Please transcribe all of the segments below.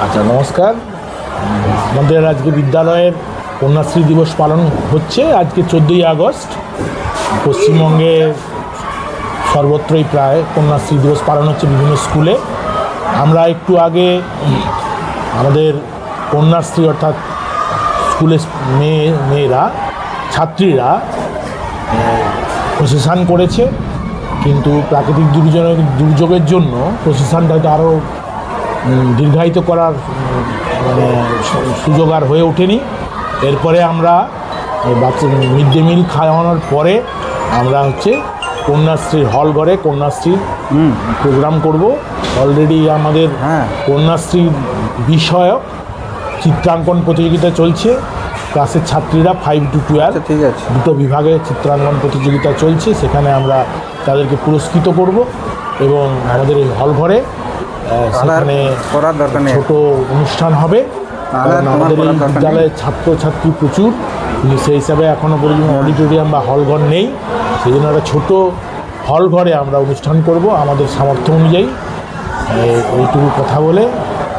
আচ্ছা, নমস্কার। আমাদের আজকে বিদ্যালয়ের কন্যাশ্রী দিবস পালন হচ্ছে। আজকে 14ই আগস্ট পশ্চিমবঙ্গে সর্বত্রই প্রায় কন্যাশ্রী দিবস পালন হচ্ছে বিভিন্ন স্কুলে। আমরা একটু আগে আমাদের কন্যাশ্রী অর্থাৎ স্কুলে মেয়েরা ছাত্রীরা প্রসেশন করেছে, কিন্তু প্রাকৃতিক দুর্যোগের জন্য প্রসেশনটা হয়তো আরও দীর্ঘায়িত করার সুযোগ আর হয়ে ওঠেনি। এরপরে আমরা বাচ্চা মিড ডে মিল খাওয়ানোর পরে আমরা কন্যাশ্রীর হল ঘরে কন্যাশ্রীর প্রোগ্রাম করব। অলরেডি আমাদের কন্যাশ্রী বিষয়ক চিত্রাঙ্কন প্রতিযোগিতা চলছে। ক্লাসের ছাত্রীরা 5 to 12 ঠিক আছে, দুটো বিভাগে চিত্রাঙ্কন প্রতিযোগিতা চলছে। সেখানে আমরা তাদেরকে পুরস্কৃত করব এবং আমাদের এই হল ঘরে সেখানে ছোট অনুষ্ঠান হবে। কারণ আমাদের এই বিদ্যালয়ের ছাত্রছাত্রী প্রচুর, কিন্তু সেই হিসাবে এখনও পর্যন্ত অডিটোরিয়াম বা হল ঘর নেই। সেই জন্য একটা ছোটো হল ঘরে আমরা অনুষ্ঠান করব আমাদের সামর্থ্য অনুযায়ী। এইটুকু কথা বলে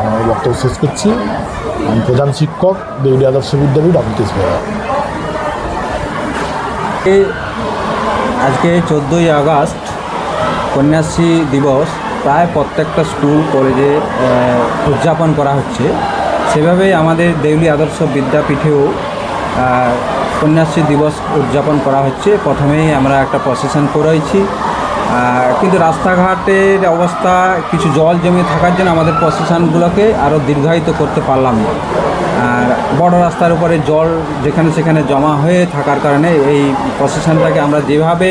আমার বক্তব্য শেষ করছি। আমি প্রধান শিক্ষক, দেউলিয়া আদর্শ বিদ্যাপীঠ, অমিতেশ বেরা। আজকে 14ই আগস্ট কন্যাশ্রী দিবস প্রায় প্রত্যেকটা স্কুল কলেজে উদযাপন করা হচ্ছে। সেভাবেই আমাদের দেউলিয়া আদর্শ বিদ্যাপীঠেও কন্যাশ্রী দিবস উদযাপন করা হচ্ছে। প্রথমেই আমরা একটা প্রসেশন করেছি, কিন্তু রাস্তাঘাটের অবস্থা কিছু জল জমে থাকার জন্য আমাদের প্রসেশনগুলোকে আরও দীর্ঘায়িত করতে পারলাম না। আর বড় রাস্তার উপরে জল যেখানে সেখানে জমা হয়ে থাকার কারণে এই প্রসেশনটাকে আমরা যেভাবে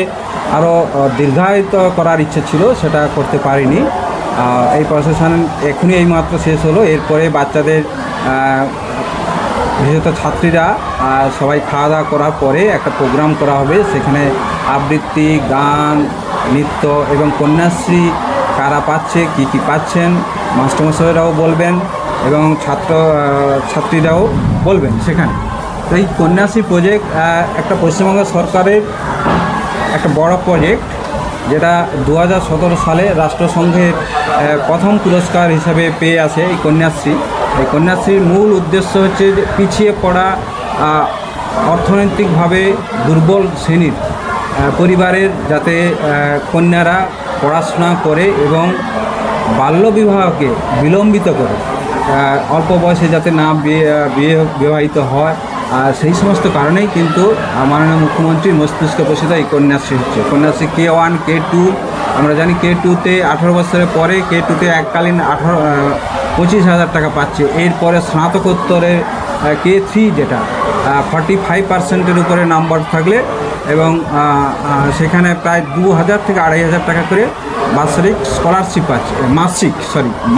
আরও দীর্ঘায়িত করার ইচ্ছে ছিল সেটা করতে পারিনি। এই প্রসেশন এখনই এইমাত্র শেষ হলো। এরপরে বাচ্চাদের বিশেষত ছাত্রীরা সবাই খাওয়া দাওয়া করার পরে একটা প্রোগ্রাম করা হবে। সেখানে আবৃত্তি, গান, নৃত্য এবং কন্যাশ্রী কারা পাচ্ছে, কী কী পাচ্ছেন মাস্টারমশাইরাও বলবেন এবং ছাত্রীরাও বলবেন সেখানে। তো এই কন্যাশ্রী প্রজেক্ট একটা পশ্চিমবঙ্গ সরকারের একটা বড় প্রজেক্ট, যেটা 2017 সালে রাষ্ট্রসংঘের প্রথম পুরস্কার হিসাবে পেয়ে আসে এই কন্যাশ্রী। এই কন্যাশ্রীর মূল উদ্দেশ্য হচ্ছে যে পিছিয়ে পড়া অর্থনৈতিকভাবে দুর্বল শ্রেণীর পরিবারের যাতে কন্যারা পড়াশোনা করে এবং বাল্যবিবাহকে বিলম্বিত করে অল্প বয়সে যাতে না বিবাহিত হয়, আর সেই সমস্ত কারণেই কিন্তু মাননীয় মুখ্যমন্ত্রীর মস্তিষ্ক প্রসিদ্ধ এই কন্যাশ্রী হচ্ছে। কন্যাশ্রী K1, K2, আমরা জানি K2-তে 18 বছরের পরে K2-তে এককালীন 25,000 টাকা পাচ্ছে। এরপরে স্নাতকোত্তরে K3 যেটা 45%-এর উপরে নাম্বার থাকলে এবং সেখানে প্রায় 2,000 থেকে 2,500 টাকা করে বাৎসরিক স্কলারশিপ পাচ্ছে,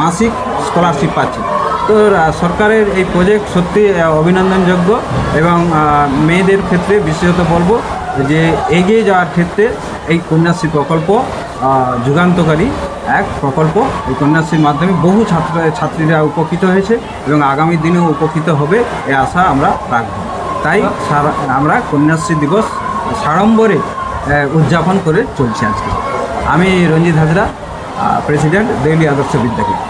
মাসিক স্কলারশিপ পাচ্ছে। তো সরকারের এই প্রজেক্ট সত্যি অভিনন্দনযোগ্য এবং মেয়েদের ক্ষেত্রে বিশেষত বলবো যে এগিয়ে যাওয়ার ক্ষেত্রে এই কন্যাশ্রী প্রকল্প যুগান্তকারী এক প্রকল্প। এই কন্যাশ্রীর মাধ্যমে বহু ছাত্রীরা উপকৃত হয়েছে এবং আগামী দিনেও উপকৃত হবে এ আশা আমরা রাখব। তাই আমরা কন্যাশ্রী দিবস সাড়ম্বরে উদযাপন করে চলছি আজকে। আমি রঞ্জিত হাজরা, প্রেসিডেন্ট দেউলি আদর্শ বিদ্যাপীঠ।